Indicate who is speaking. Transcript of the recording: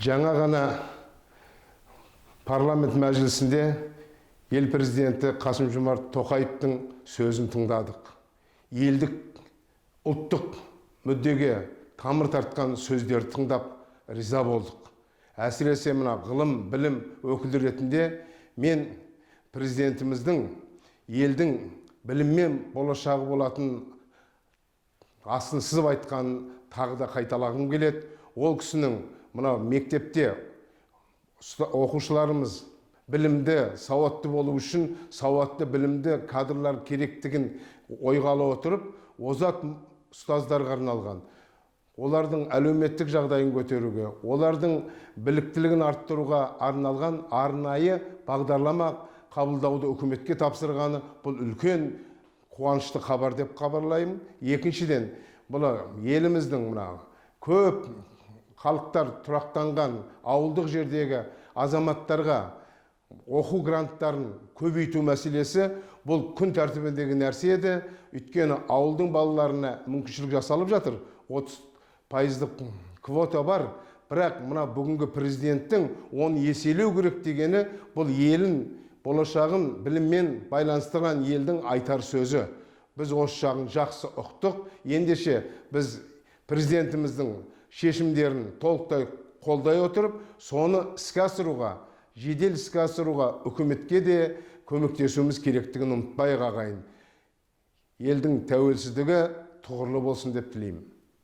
Speaker 1: Жаңа ғана парламент мәжілісінде ел президенті Қасым-Жомарт Тоқаевтың сөзін тыңдадық. Елдік, ұлттық мүддеге тамыр тартқан сөздерді тыңдап риза болдық. Әсіресе мына ғылым, білім өкілдері ретінде мен президентіміздің елдің біліммен болашағы болатын асын сызып айтқанын тағы да қайталағым келеді. Ол кісінің мына мектепте оқушыларымыз білімді, сауатты болу үшін сауатты, білімді кадрлар керектігін ойға ала отырып, озат ұстаздарға арналған, олардың әлеуметтік жағдайын көтеруге, олардың біліктілігін арттыруға арналған арнайы бағдарлама қабылдауды үкіметке тапсырғаны бұл үлкен қуанышты хабар деп хабарлаймын. Екіншіден, бұл еліміздің мына көп халықтар тұрақтанған ауылдық жердегі азаматтарға оқу гранттарын көбейту мәселесі бұл күн тәртібіндегі нәрсе еді. Өйткені ауылдың балаларына мүмкіншілік жасалып жатыр. 30% квота бар. Бірақ мына бүгінгі президенттің оны еселеу керек дегені бұл елін, болашағын біліммен байланыстырған елдің айтар сөзі. Біз осы жағын жақсы ұқтық. Ендеше біз президентіміздің шешімдерін толықтай қолдай отырып, соны іске асыруға, жедел іске асыруға үкіметке де көмектесуіміз керектігін ұмытпайық ағайын. Елдің тәуелсіздігі тұғырлы болсын деп тілеймін.